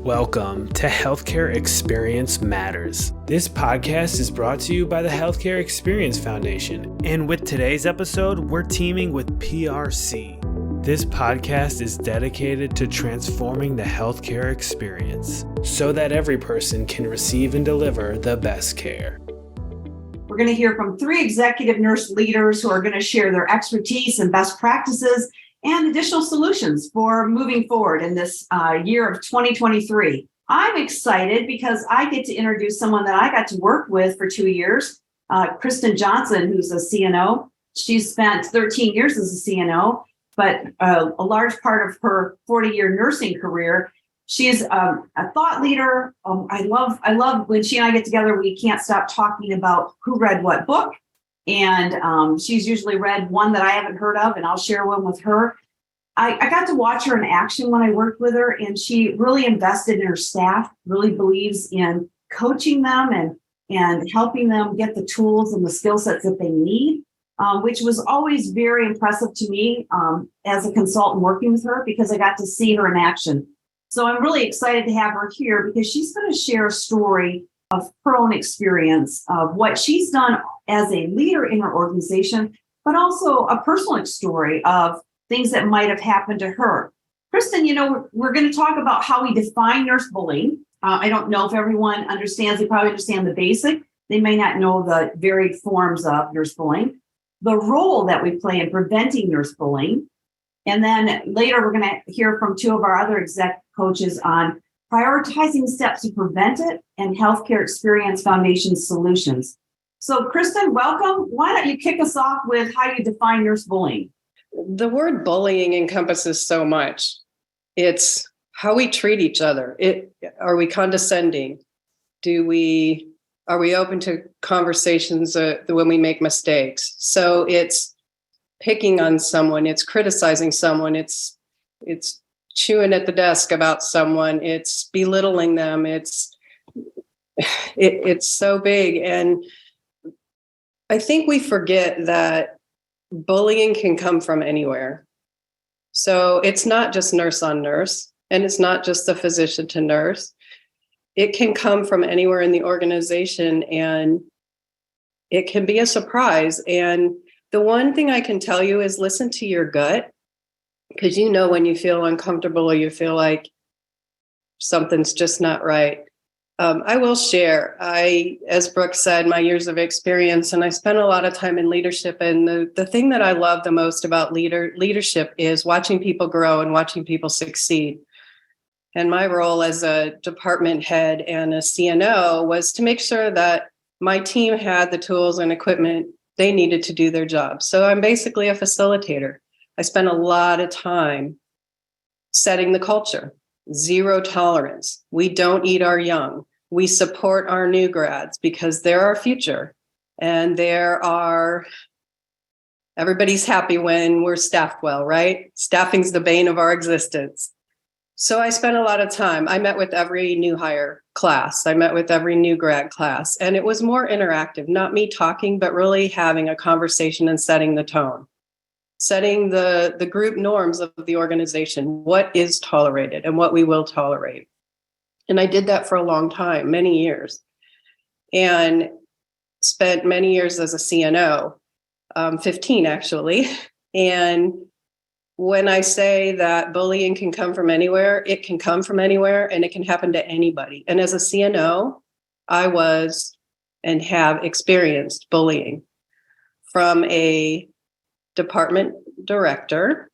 Welcome to Healthcare Experience Matters. This podcast is brought to you by the Healthcare Experience Foundation. And with today's episode, we're teaming with PRC. This podcast is dedicated to transforming the healthcare experience so that every person can receive and deliver the best care. We're going to hear from 3 executive nurse leaders who are going to share their expertise and best practices and additional solutions for moving forward in this year of 2023. I'm excited because I get to introduce someone that I got to work with for 2 years, Kristen Johnson, who's a CNO. She's spent 13 years as a CNO, but a large part of her 40-year nursing career. She's a thought leader. I love when she and I get together, we can't stop talking about who read what book. And she's usually read one that I haven't heard of, and I'll share one with her. I got to watch her in action when I worked with her, and she really invested in her staff, really believes in coaching them and helping them get the tools and the skill sets that they need, which was always very impressive to me as a consultant working with her because I got to see her in action. So I'm really excited to have her here because she's going to share a story of her own experience of what she's done as a leader in her organization, but also a personal story of things that might have happened to her. Kristen, we're going to talk about how we define nurse bullying. I don't know if everyone understands. They probably understand the basic. They may not know the varied forms of nurse bullying, the role that we play in preventing nurse bullying. And then later, we're going to hear from 2 of our other exec coaches on prioritizing steps to prevent it and Healthcare Experience Foundation solutions. So, Kristen, welcome. Why don't you kick us off with how you define nurse bullying? The word bullying encompasses so much. It's how we treat each other. Are we condescending? Are we open to conversations when we make mistakes? So it's picking on someone. It's criticizing someone. It's chewing at the desk about someone. It's belittling them. It's so big. And I think we forget that bullying can come from anywhere. So it's not just nurse on nurse, and it's not just the physician to nurse. It can come from anywhere in the organization, and it can be a surprise. And the one thing I can tell you is listen to your gut, because when you feel uncomfortable or you feel like something's just not right. I will share, as Brooke said, my years of experience, and I spent a lot of time in leadership. And the thing that I love the most about leadership is watching people grow and watching people succeed. And my role as a department head and a CNO was to make sure that my team had the tools and equipment they needed to do their job. So I'm basically a facilitator. I spent a lot of time setting the culture. 0 tolerance. We don't eat our young. We support our new grads because they're our future. And everybody's happy when we're staffed well, right? Staffing's the bane of our existence. So I spent a lot of time. I met with every new hire class. I met with every new grad class. And it was more interactive, not me talking, but really having a conversation and setting the tone. Setting the group norms of the organization, what is tolerated and what we will tolerate. And I did that for a long time, many years, and spent many years as a CNO, 15 actually. And when I say that bullying can come from anywhere, it can come from anywhere and it can happen to anybody. And as a CNO, I was and have experienced bullying from a department director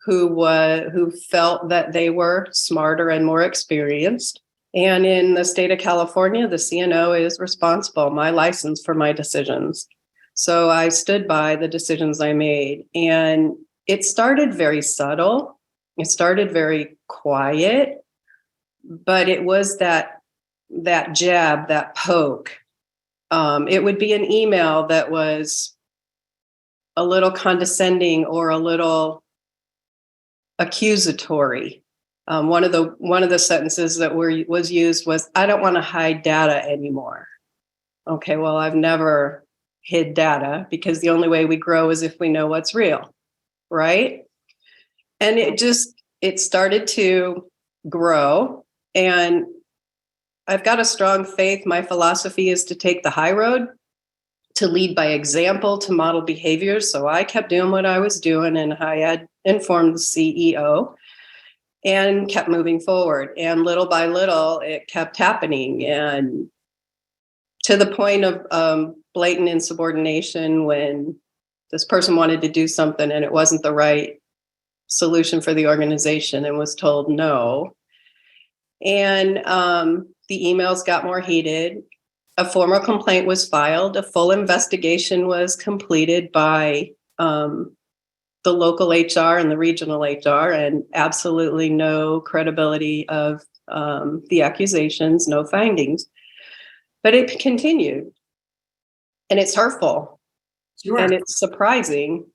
who felt that they were smarter and more experienced. And in the state of California, the CNO is responsible, my license, for my decisions. So I stood by the decisions I made. And it started very subtle. It started very quiet, but it was that jab, that poke. It would be an email that was a little condescending or a little accusatory. One of the sentences that was used was, "I don't want to hide data anymore." Okay, well, I've never hid data because the only way we grow is if we know what's real, right? And it started to grow. And I've got a strong faith. My philosophy is to take the high road, to lead by example, to model behaviors. So I kept doing what I was doing, and I had informed the CEO and kept moving forward. And little by little, it kept happening. And to the point of blatant insubordination, when this person wanted to do something and it wasn't the right solution for the organization and was told no. And the emails got more heated. A formal complaint was filed. A full investigation was completed by the local HR and the regional HR, and absolutely no credibility of the accusations, no findings. But it continued. And it's hurtful. Sure. And it's surprising.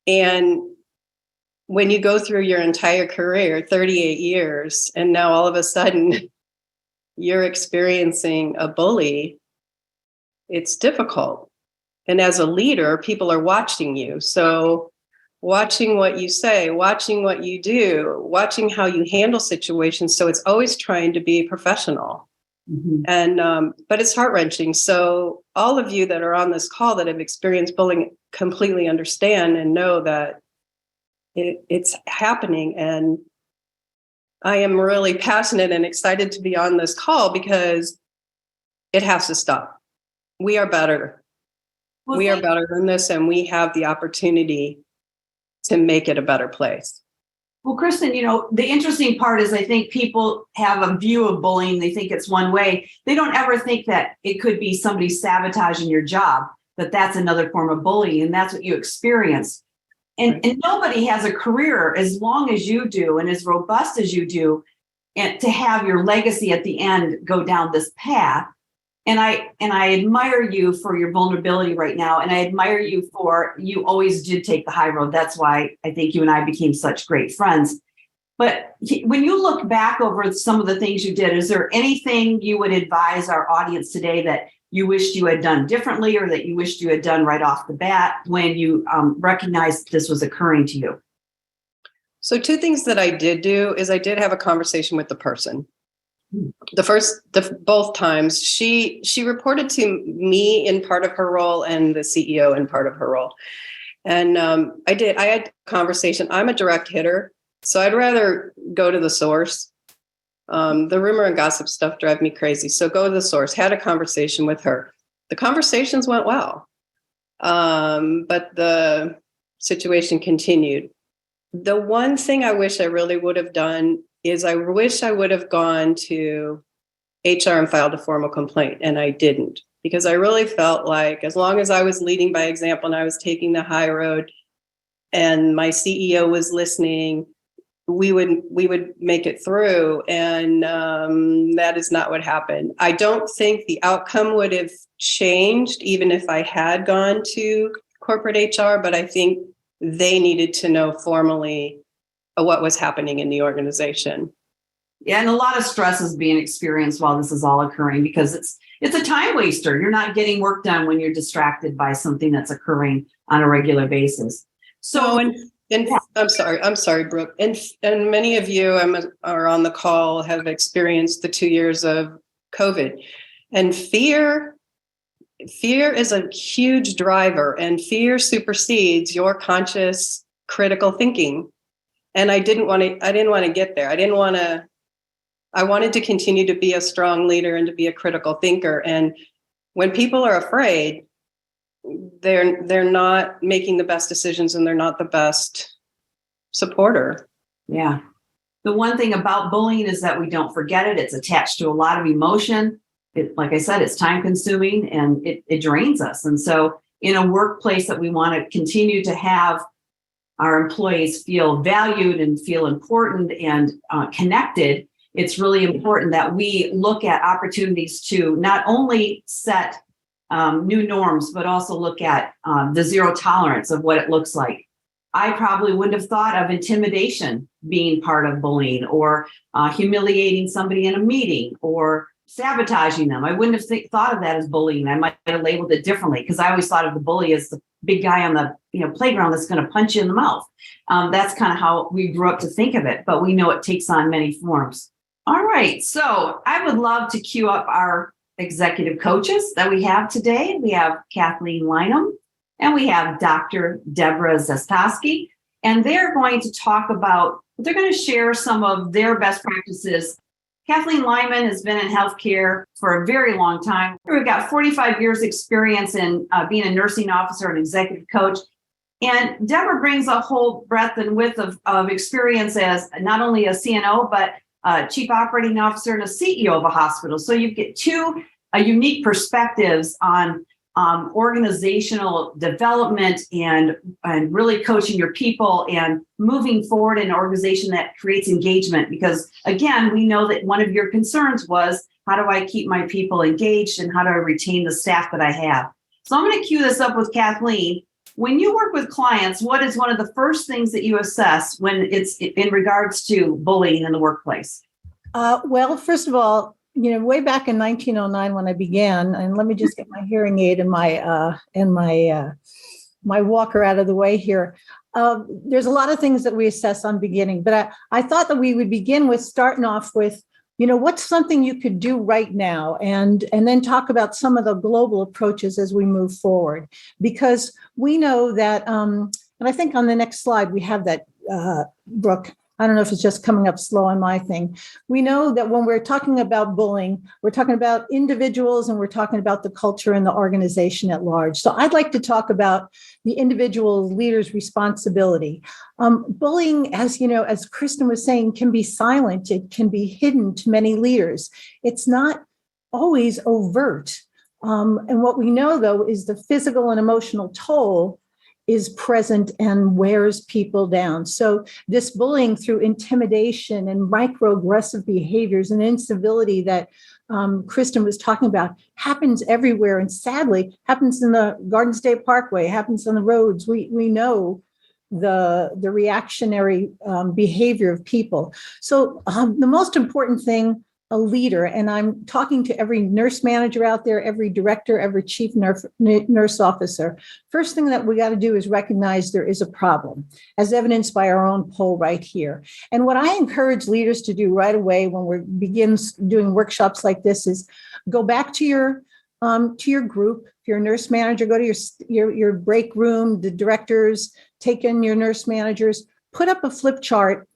And when you go through your entire career, 38 years, and now all of a sudden you're experiencing a bully, it's difficult. And as a leader, people are watching you. So watching what you say, watching what you do, watching how you handle situations. So it's always trying to be professional. Mm-hmm. And but it's heart-wrenching. So all of you that are on this call that have experienced bullying completely understand and know that it's happening. And I am really passionate and excited to be on this call because it has to stop. We are better. We are better than this, and we have the opportunity to make it a better place. Well, Kristen, the interesting part is I think people have a view of bullying. They think it's one way. They don't ever think that it could be somebody sabotaging your job, that that's another form of bullying, and that's what you experience. And nobody has a career as long as you do and as robust as you do, and to have your legacy at the end go down this path. And I admire you for your vulnerability right now. And I admire you you always did take the high road. That's why I think you and I became such great friends. But when you look back over some of the things you did, is there anything you would advise our audience today that you wished you had done differently, or that you wished you had done right off the bat when you recognized this was occurring to you? So 2 things that I did do is I did have a conversation with the person. Both times she reported to me in part of her role and the CEO in part of her role. And I had a conversation. I'm a direct hitter, so I'd rather go to the source. The rumor and gossip stuff drive me crazy. So go to the source. Had a conversation with her. The conversations went well, but the situation continued. The one thing I wish I really would have done is I wish I would have gone to HR and filed a formal complaint, and I didn't, because I really felt like as long as I was leading by example and I was taking the high road and my CEO was listening, we would make it through. And that is not what happened. I don't think the outcome would have changed even if I had gone to corporate HR, but I think they needed to know formally what was happening in the organization. Yeah, and a lot of stress is being experienced while this is all occurring, because it's a time waster. You're not getting work done when you're distracted by something that's occurring on a regular basis. So, and I'm sorry, Brooke. And many of you are on the call have experienced the 2 years of COVID, and fear is a huge driver, and fear supersedes your conscious critical thinking. And I didn't want to get there. I wanted to continue to be a strong leader and to be a critical thinker. And when people are afraid, they're not making the best decisions, and they're not the best supporter. Yeah. The one thing about bullying is that we don't forget it. It's attached to a lot of emotion. Like I said, it's time consuming, and it drains us. And so in a workplace that we want to continue to have our employees feel valued and feel important and connected, it's really important that we look at opportunities to not only set new norms, but also look at the zero tolerance of what it looks like. I probably wouldn't have thought of intimidation being part of bullying, or humiliating somebody in a meeting, or sabotaging them. I wouldn't have thought of that as bullying. I might have labeled it differently, because I always thought of the bully as the big guy on the playground that's going to punch you in the mouth. That's kind of how we grew up to think of it, but we know it takes on many forms. All right. So I would love to queue up our executive coaches that we have today. We have Kathleen Lynam and we have Dr. Deborah Zastocki, and they're going to they're going to share some of their best practices. Kathleen Lyman has been in healthcare for a very long time. We've got 45 years experience in being a nursing officer and executive coach. And Deborah brings a whole breadth and width of experience as not only a CNO, but chief operating officer and a CEO of a hospital. So you get two unique perspectives on organizational development and really coaching your people and moving forward in an organization that creates engagement. Because again, we know that one of your concerns was, how do I keep my people engaged and how do I retain the staff that I have? So I'm going to cue this up with Kathleen. When you work with clients, what is one of the first things that you assess when it's in regards to bullying in the workplace? Well, first of all, way back in 1909 when I began, and let me just get my hearing aid and my walker out of the way here. There's a lot of things that we assess on beginning, but I thought that we would begin with starting off with, what's something you could do right now, and then talk about some of the global approaches as we move forward, because we know that, and I think on the next slide we have that, Brooke. I don't know if it's just coming up slow on my thing. We know that when we're talking about bullying, we're talking about individuals and we're talking about the culture and the organization at large. So I'd like to talk about the individual leader's responsibility. Bullying, as Kristen was saying, can be silent. It can be hidden to many leaders. It's not always overt. And what we know, though, is the physical and emotional toll is present and wears people down. So this bullying through intimidation and microaggressive behaviors and incivility that Kristen was talking about happens everywhere, and sadly happens in the Garden State Parkway, happens on the roads. We know the reactionary behavior of people. So the most important thing, a leader, and I'm talking to every nurse manager out there, every director, every chief nurse officer. First thing that we got to do is recognize there is a problem, as evidenced by our own poll right here. And what I encourage leaders to do right away when we begin doing workshops like this is go back to your group. If you're a nurse manager, go to your break room, the directors, take in your nurse managers, put up a flip chart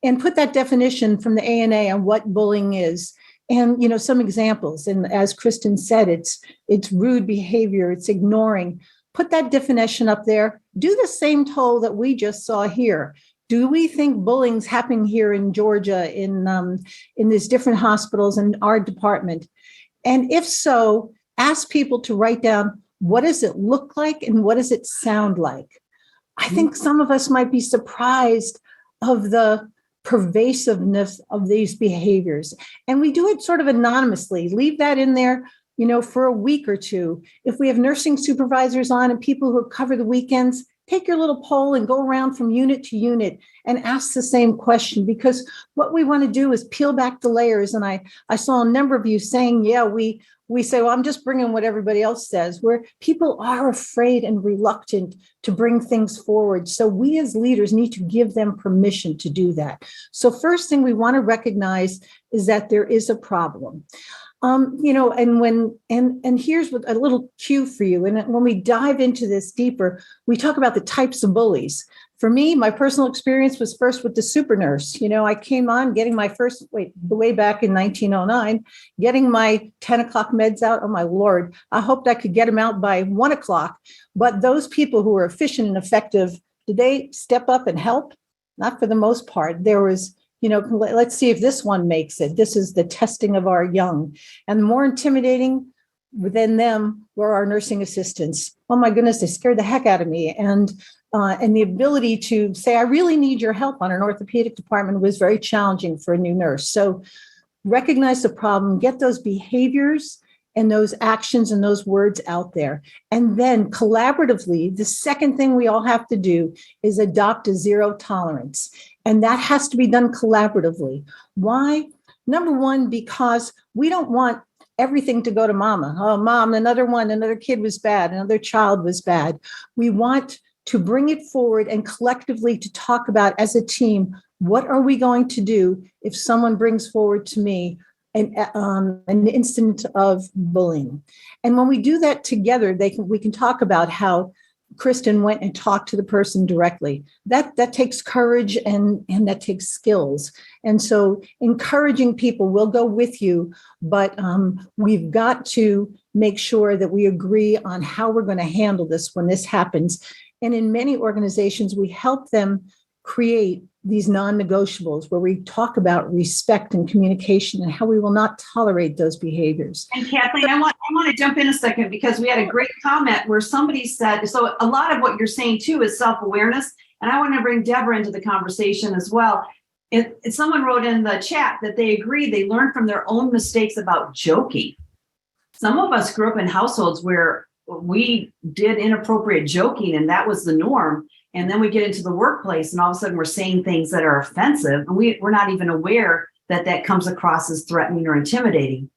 and put that definition from the ANA on what bullying is. And, some examples. And as Kristen said, it's rude behavior, it's ignoring. Put that definition up there. Do the same poll that we just saw here. Do we think bullying's happening here in Georgia, in these different hospitals in our department? And if so, ask people to write down, what does it look like and what does it sound like? I think some of us might be surprised of the pervasiveness of these behaviors. And we do it sort of anonymously. Leave that in there, for a week or two. If we have nursing supervisors on and people who cover the weekends, take your little poll and go around from unit to unit and ask the same question, because what we want to do is peel back the layers. And I saw a number of you saying, yeah, we say, well, I'm just bringing what everybody else says, where people are afraid and reluctant to bring things forward. So we as leaders need to give them permission to do that. So first thing we want to recognize is that there is a problem. And here's what a little cue for you. And when we dive into this deeper, we talk about the types of bullies. For me, my personal experience was first with the super nurse. I came on getting my first, way back in 1909, getting my 10 o'clock meds out. Oh, my Lord. I hoped I could get them out by 1 o'clock. But those people who were efficient and effective, did they step up and help? Not for the most part. There was, let's see if this one makes it. This is the testing of our young. And the more intimidating than them were our nursing assistants. Oh, my goodness, they scared the heck out of me. And the ability to say, I really need your help on an orthopedic department was very challenging for a new nurse. So recognize the problem, get those behaviors and those actions and those words out there. And then collaboratively, the second thing we all have to do is adopt a zero tolerance. And that has to be done collaboratively. Why? Number one, because we don't want everything to go to mama. Oh, mom, another kid was bad, another child was bad. We want to bring it forward and collectively to talk about as a team, What are we going to do if someone brings forward to me an incident of bullying? And when we do that together, we can talk about how Kristen went and talked to the person directly. That takes courage and that takes skills. And so encouraging people, will go with you, but we've got to make sure that we agree on how we're going to handle this when this happens. And in many organizations, we help them create these non-negotiables where we talk about respect and communication and how we will not tolerate those behaviors. And Kathleen, I want to jump in a second, because we had a great comment where somebody said, so a lot of what you're saying too is self-awareness. And I want to bring Deborah into the conversation as well. If someone wrote in the chat that they agree, they learned from their own mistakes about joking. Some of us grew up in households where we did inappropriate joking and that was the norm. And then we get into the workplace and all of a sudden we're saying things that are offensive. And we're not even aware that comes across as threatening or intimidating.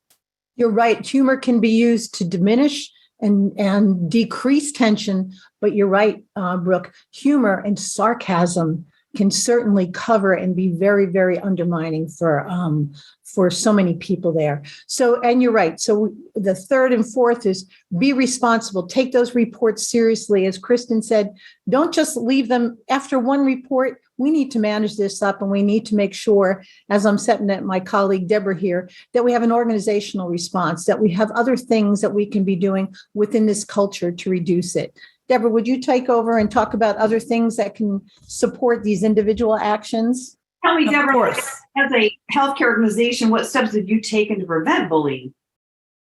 You're right. Humor can be used to diminish and decrease tension. But you're right, Brooke, humor and sarcasm can certainly cover and be very, very undermining for so many people there. So, and you're right. So the third and fourth is be responsible. Take those reports seriously. As Kristen said, don't just leave them after one report. We need to manage this up, and we need to make sure, as I'm setting at my colleague Deborah here, that we have an organizational response, that we have other things that we can be doing within this culture to reduce it. Deborah, would you take over and talk about other things that can support these individual actions? Tell me, Deborah, as a healthcare organization, what steps have you taken to prevent bullying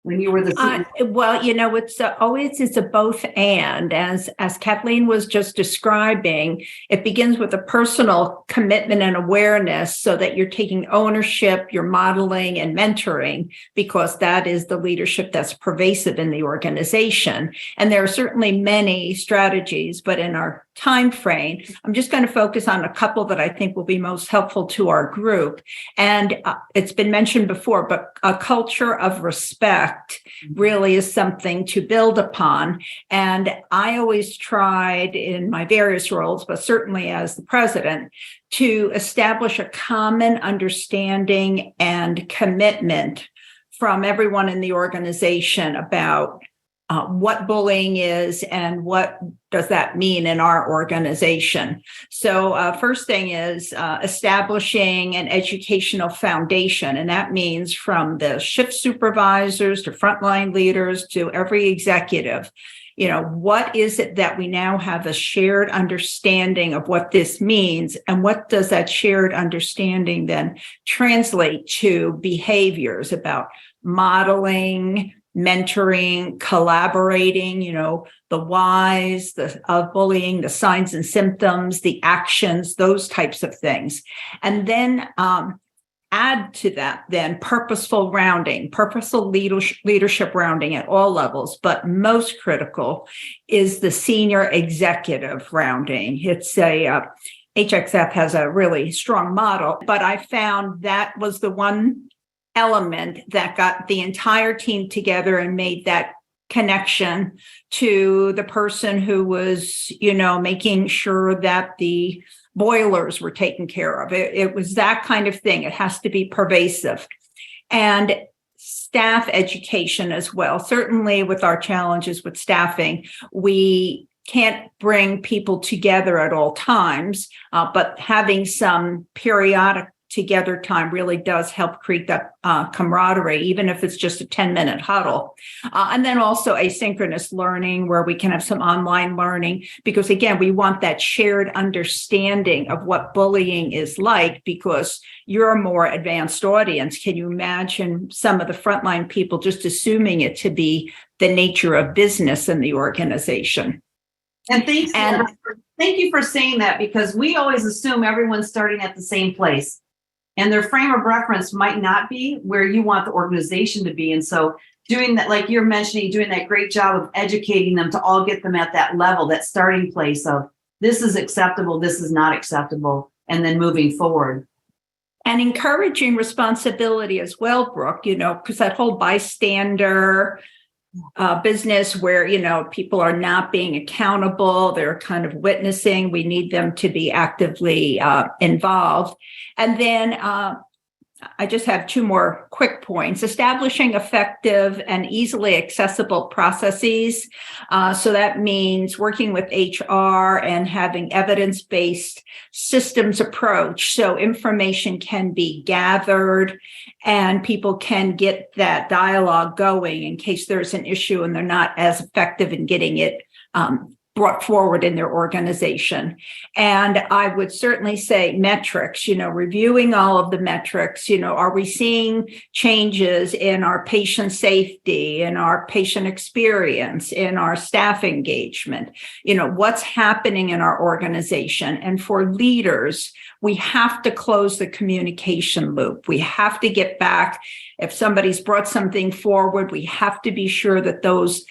when you were the CEO? Well, it's always a both and. As Kathleen was just describing, it begins with a personal commitment and awareness so that you're taking ownership, you're modeling and mentoring, because that is the leadership that's pervasive in the organization. And there are certainly many strategies, but in our time frame, I'm just going to focus on a couple that I think will be most helpful to our group. And it's been mentioned before, but a culture of respect really is something to build upon. And I always tried in my various roles, but certainly as the president, to establish a common understanding and commitment from everyone in the organization about what bullying is and what does that mean in our organization. So first thing is establishing an educational foundation. And that means from the shift supervisors to frontline leaders to every executive. What is it that we now have a shared understanding of what this means? And what does that shared understanding then translate to behaviors about modeling, mentoring, collaborating, the whys of bullying, the signs and symptoms, the actions, those types of things. And then add to that then purposeful leadership rounding at all levels. But most critical is the senior executive rounding. It's HXF has a really strong model, but I found that was the one element that got the entire team together and made that connection to the person who was, making sure that the boilers were taken care of. It was that kind of thing. It has to be pervasive. And staff education as well. Certainly with our challenges with staffing, we can't bring people together at all times, but having some periodic together time really does help create that camaraderie, even if it's just a 10-minute huddle. And then also asynchronous learning where we can have some online learning, because again, we want that shared understanding of what bullying is like, because you're a more advanced audience. Can you imagine some of the frontline people just assuming it to be the nature of business in the organization? And thank you for saying that, because we always assume everyone's starting at the same place. And their frame of reference might not be where you want the organization to be. And so doing that, like you're mentioning, doing that great job of educating them to all get them at that level, that starting place of this is acceptable, this is not acceptable, and then moving forward. And encouraging responsibility as well, Brooke, because that whole bystander business where, people are not being accountable. They're kind of witnessing. We need them to be actively involved. And then I just have two more quick points. Establishing effective and easily accessible processes. So that means working with HR and having evidence-based systems approach so information can be gathered and people can get that dialogue going in case there's an issue and they're not as effective in getting it brought forward in their organization. And I would certainly say metrics, reviewing all of the metrics, are we seeing changes in our patient safety, in our patient experience, in our staff engagement, what's happening in our organization. And for leaders, we have to close the communication loop. We have to get back. If somebody's brought something forward, we have to be sure that those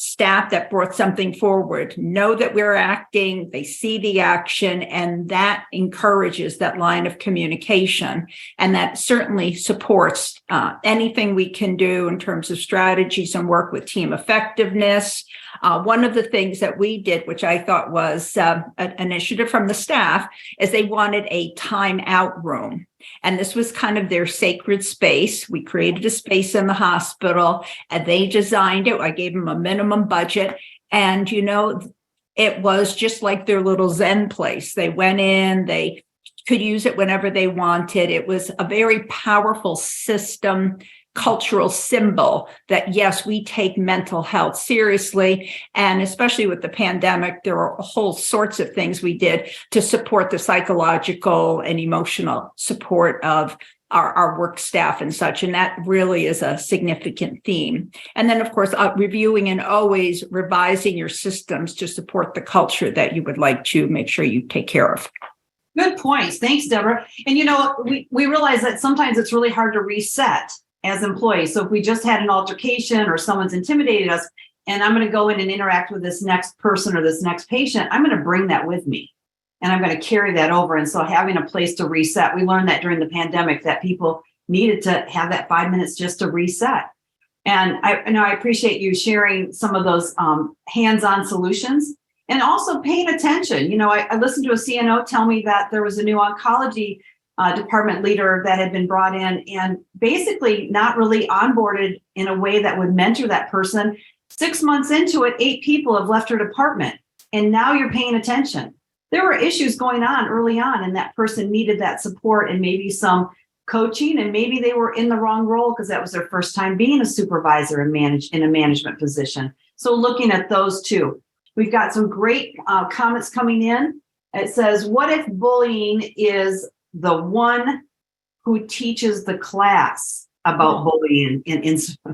staff that brought something forward know that we're acting, they see the action, and that encourages that line of communication. And that certainly supports anything we can do in terms of strategies and work with team effectiveness. One of the things that we did, which I thought was an initiative from the staff, is they wanted a timeout room. And this was kind of their sacred space. We created a space in the hospital and they designed it. I gave them a minimum budget. And, it was just like their little Zen place. They went in, they could use it whenever they wanted. It was a very powerful system, cultural symbol that, yes, we take mental health seriously. And especially with the pandemic, there are whole sorts of things we did to support the psychological and emotional support of our work staff and such. And that really is a significant theme. And then, of course, reviewing and always revising your systems to support the culture that you would like to make sure you take care of. Good points. Thanks, Deborah. And, we realize that sometimes it's really hard to reset as employees. So if we just had an altercation or someone's intimidated us, and I'm going to go in and interact with this next person or this next patient, I'm going to bring that with me and I'm going to carry that over. And so having a place to reset, we learned that during the pandemic that people needed to have that 5 minutes just to reset. And I appreciate you sharing some of those hands-on solutions and also paying attention. I listened to a CNO tell me that there was a new oncology department leader that had been brought in and basically not really onboarded in a way that would mentor that person. 6 months into it, 8 people have left her department. And now you're paying attention. There were issues going on early on, and that person needed that support and maybe some coaching, and maybe they were in the wrong role because that was their first time being a supervisor and in a management position. So looking at those two. We've got some great comments coming in. It says, what if bullying is the one who teaches the class about bullying?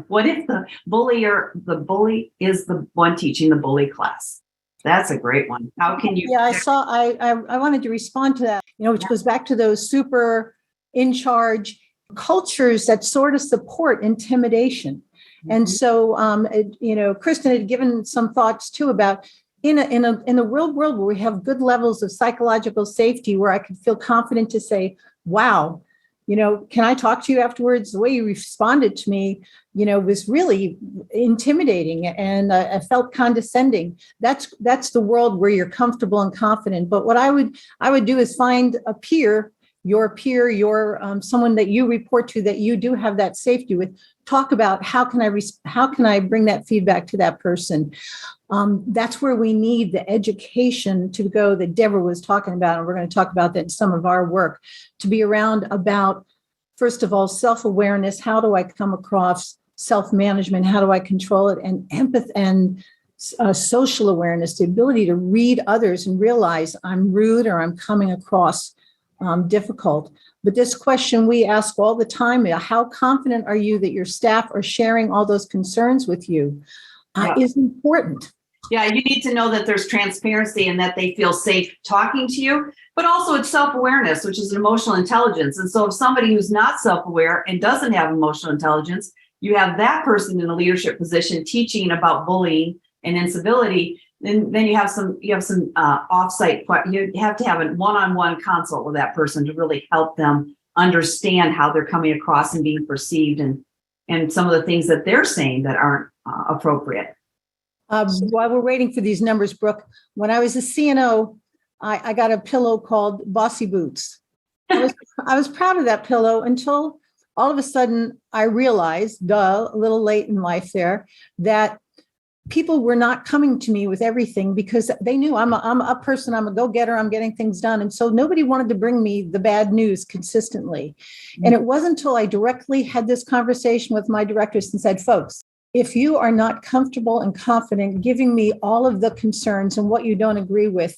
What if the bully is the one teaching the bully class? That's a great one. How can you? Yeah, I wanted to respond to that, which goes back to those super in charge cultures that sort of support intimidation. Mm-hmm. And so, Kristen had given some thoughts too about in a world where we have good levels of psychological safety, where I could feel confident to say, wow, can I talk to you afterwards? The way you responded to me, was really intimidating, and I felt condescending. That's the world where you're comfortable and confident. But what I would do is find a peer, your someone that you report to that you do have that safety with. Talk about how can I bring that feedback to that person. That's where we need the education to go that Deborah was talking about, and we're going to talk about that in some of our work, to be around about, first of all, self-awareness. How do I come across self-management? How do I control it? And empathy and social awareness, the ability to read others and realize I'm rude or I'm coming across difficult. But this question we ask all the time, how confident are you that your staff are sharing all those concerns with you, is important. Yeah, you need to know that there's transparency and that they feel safe talking to you, but also it's self-awareness, which is emotional intelligence. And so if somebody who's not self-aware and doesn't have emotional intelligence, you have that person in a leadership position teaching about bullying and incivility, then you have some offsite. You have to have a one-on-one consult with that person to really help them understand how they're coming across and being perceived, and some of the things that they're saying that aren't appropriate. While we're waiting for these numbers, Brooke, when I was a CNO, I got a pillow called Bossy Boots. I was proud of that pillow until all of a sudden I realized, a little late in life there, that people were not coming to me with everything because they knew I'm a person, I'm a go-getter, I'm getting things done. And so nobody wanted to bring me the bad news consistently. And it wasn't until I directly had this conversation with my directors and said, folks, if you are not comfortable and confident giving me all of the concerns and what you don't agree with,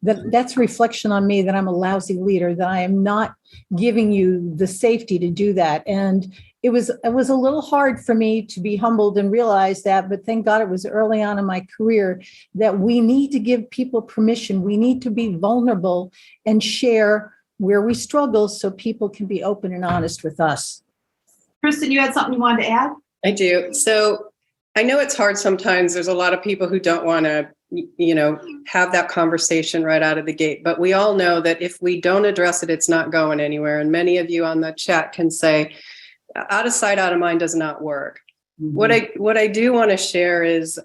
that's a reflection on me that I'm a lousy leader, that I am not giving you the safety to do that. And it was a little hard for me to be humbled and realize that, but thank God it was early on in my career that we need to give people permission. We need to be vulnerable and share where we struggle so people can be open and honest with us. Kristen, you had something you wanted to add? I do. So I know it's hard sometimes. There's a lot of people who don't want to, have that conversation right out of the gate. But we all know that if we don't address it, it's not going anywhere. And many of you on the chat can say, out of sight, out of mind does not work. Mm-hmm. What I do want to share is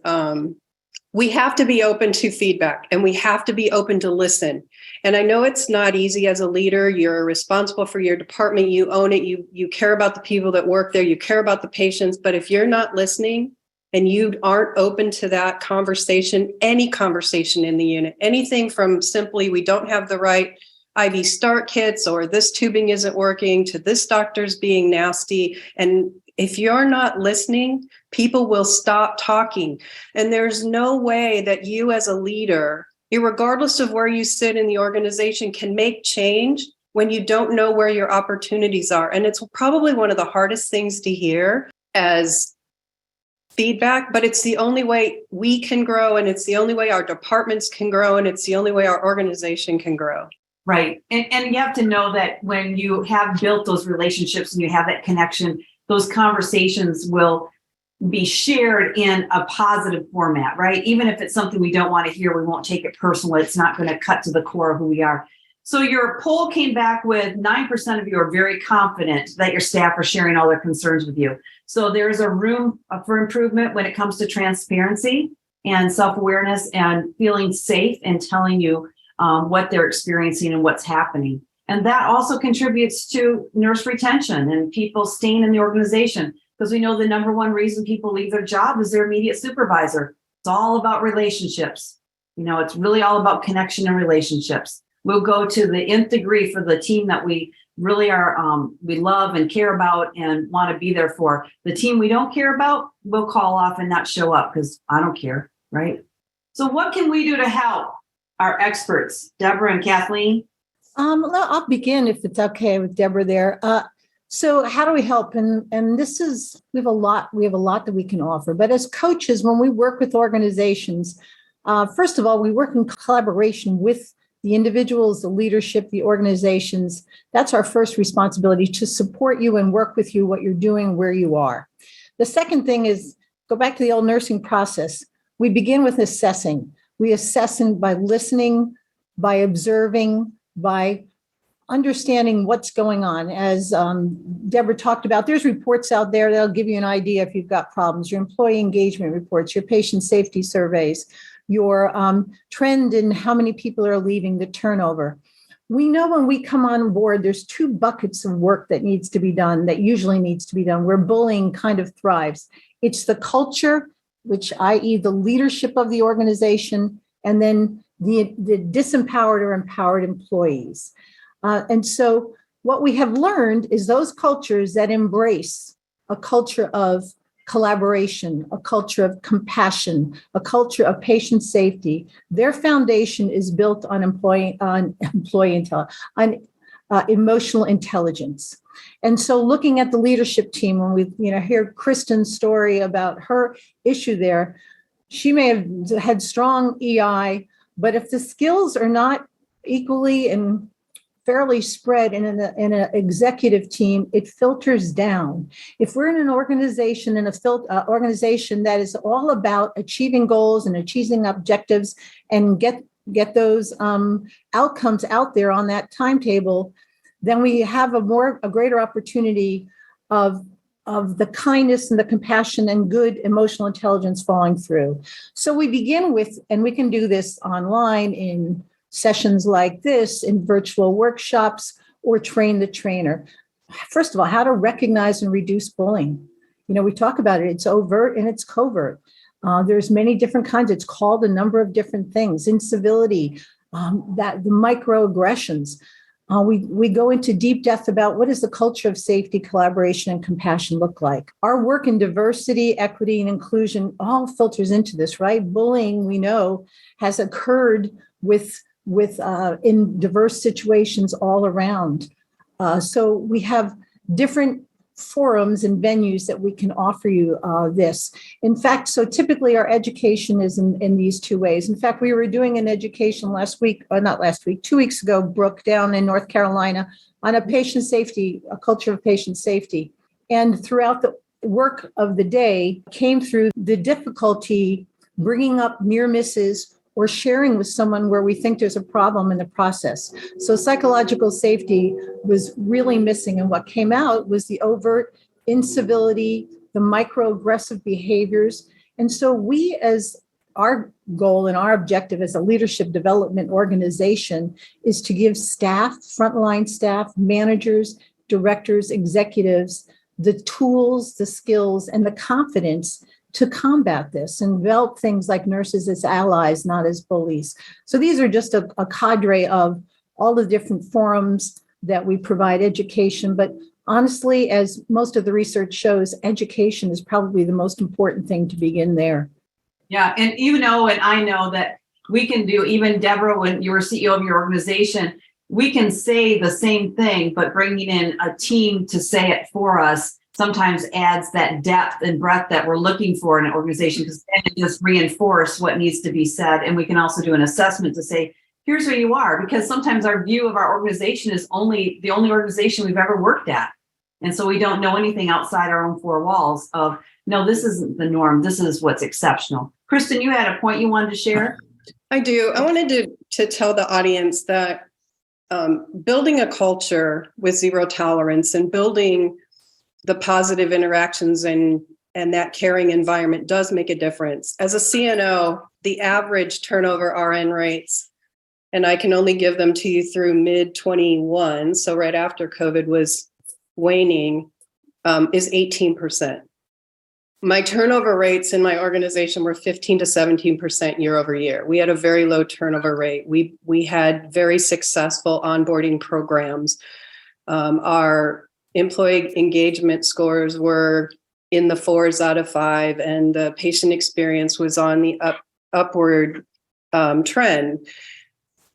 we have to be open to feedback and we have to be open to listen. And I know it's not easy as a leader. You're responsible for your department. You own it. You care about the people that work there. You care about the patients. But if you're not listening and you aren't open to that conversation, any conversation in the unit, anything from simply we don't have the right IV start kits or this tubing isn't working to this doctor's being nasty. And if you're not listening, people will stop talking. And there's no way that you as a leader, regardless of where you sit in the organization, can make change when you don't know where your opportunities are. And it's probably one of the hardest things to hear as feedback, but it's the only way we can grow, and it's the only way our departments can grow, and it's the only way our organization can grow. Right. And you have to know that when you have built those relationships and you have that connection, those conversations will be shared in a positive format, right? Even if it's something we don't want to hear, we won't take it personal. It's not going to cut to the core of who we are. So your poll came back with 9% of you are very confident that your staff are sharing all their concerns with you. So there's a room for improvement when it comes to transparency and self-awareness and feeling safe and telling you what they're experiencing and what's happening. And that also contributes to nurse retention and people staying in the organization, because we know the number one reason people leave their job is their immediate supervisor. It's all about relationships. It's really all about connection and relationships. We'll go to the nth degree for the team that we really are, we love and care about and want to be there for. The team we don't care about, we'll call off and not show up because I don't care, right? So what can we do to help our experts, Deborah and Kathleen? I'll begin if it's okay with Deborah there. So how do we help? And this is, we have a lot that we can offer. But as coaches, when we work with organizations, first of all, we work in collaboration with the individuals, the leadership, the organizations. That's our first responsibility, to support you and work with you, what you're doing, where you are. The second thing is, go back to the old nursing process. We begin with assessing. We assess by listening, by observing, by understanding what's going on. As Deborah talked about, there's reports out there that'll give you an idea if you've got problems, your employee engagement reports, your patient safety surveys, your trend in how many people are leaving, the turnover. We know when we come on board, there's two buckets of work that needs to be done, that usually needs to be done, where bullying kind of thrives. It's the culture, which i.e. the leadership of the organization, and then the disempowered or empowered employees. And so what we have learned is those cultures that embrace a culture of collaboration, a culture of compassion, a culture of patient safety, their foundation is built on emotional intelligence. And so looking at the leadership team, when we hear Kristen's story about her issue there, she may have had strong EI, but if the skills are not equally and fairly spread in an executive team, it filters down. If we're in an organization, organization that is all about achieving goals and achieving objectives and get those outcomes out there on that timetable, then we have a greater opportunity of the kindness and the compassion and good emotional intelligence falling through. So we begin with, and we can do this online in sessions like this, in virtual workshops, or train the trainer. First of all, how to recognize and reduce bullying. We talk about it. It's overt and it's covert. There's many different kinds. It's called a number of different things. Incivility, that the microaggressions. We go into deep depth about what does the culture of safety, collaboration, and compassion look like. Our work in diversity, equity, and inclusion all filters into this, right? Bullying, we know, has occurred in diverse situations all around. So we have different forums and venues that we can offer you this. In fact, so typically our education is in these two ways. In fact, we were doing an education 2 weeks ago, Brooke, down in North Carolina, on a culture of patient safety. And throughout the work of the day came through the difficulty bringing up near misses or sharing with someone where we think there's a problem in the process. So psychological safety was really missing. And what came out was the overt incivility, the microaggressive behaviors. And so we, as our goal and our objective as a leadership development organization, is to give staff, frontline staff, managers, directors, executives, the tools, the skills, and the confidence to combat this and develop things like nurses as allies, not as bullies. So these are just a cadre of all the different forums that we provide education. But honestly, as most of the research shows, education is probably the most important thing to begin there. Yeah, and and I know that we can do, even Deborah, when you were CEO of your organization, we can say the same thing, but bringing in a team to say it for us sometimes adds that depth and breadth that we're looking for in an organization, because then it just reinforce what needs to be said. And we can also do an assessment to say, here's where you are, because sometimes our view of our organization is the only organization we've ever worked at. And so we don't know anything outside our own four walls of, no, this isn't the norm. This is what's exceptional. Kristen, you had a point you wanted to share? I do. I wanted to tell the audience that building a culture with zero tolerance and building the positive interactions and that caring environment does make a difference. As a CNO, the average turnover RN rates, and I can only give them to you through mid-21, so right after COVID was waning, is 18%. My turnover rates in my organization were 15 to 17% year over year. We had a very low turnover rate. We had very successful onboarding programs. Our employee engagement scores were in the 4s out of 5, and the patient experience was on the upward trend.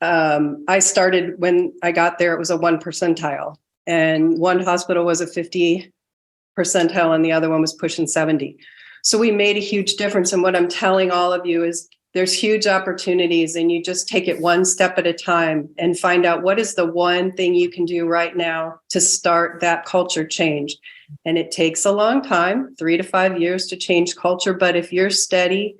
I started when I got there, it was a 1 percentile, and one hospital was a 50 percentile and the other one was pushing 70. So we made a huge difference. And what I'm telling all of you is there's huge opportunities, and you just take it one step at a time and find out what is the one thing you can do right now to start that culture change. And it takes a long time, 3 to 5 years to change culture. But if you're steady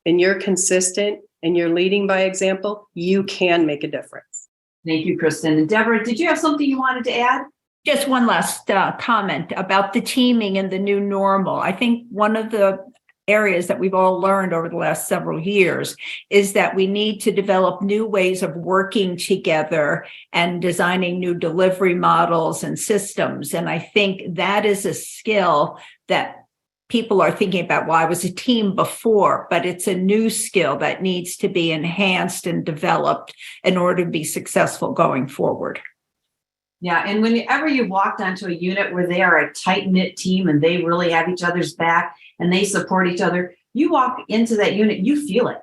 and you're consistent and you're leading by example, you can make a difference. Thank you, Kristen. And Deborah, did you have something you wanted to add? Just one last comment about the teaming and the new normal. I think one of the areas that we've all learned over the last several years is that we need to develop new ways of working together and designing new delivery models and systems. And I think that is a skill that people are thinking about. Well, I was a team before, but it's a new skill that needs to be enhanced and developed in order to be successful going forward. Yeah, and whenever you walked onto a unit where they are a tight-knit team and they really have each other's back and they support each other, you walk into that unit, you feel it.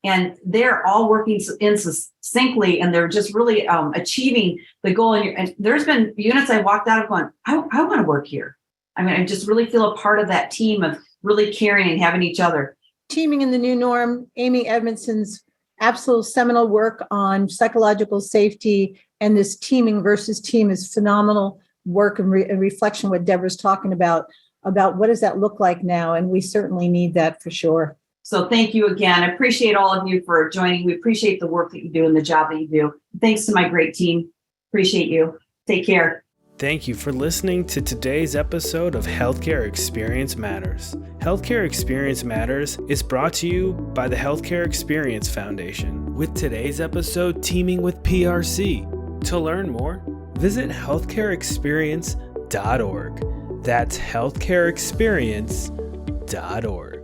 And they're all working in succinctly, and they're just really achieving the goal. And there's been units I walked out of going, I want to work here. I mean, I just really feel a part of that team of really caring and having each other. Teaming in the New Norm, Amy Edmondson's absolute seminal work on psychological safety and this teaming versus team is phenomenal work and reflection what Deborah's talking about what does that look like now? And we certainly need that for sure. So thank you again. I appreciate all of you for joining. We appreciate the work that you do and the job that you do. Thanks to my great team. Appreciate you. Take care. Thank you for listening to today's episode of Healthcare Experience Matters. Healthcare Experience Matters is brought to you by the Healthcare Experience Foundation, with today's episode teaming with PRC. To learn more, visit healthcareexperience.org. That's healthcareexperience.org.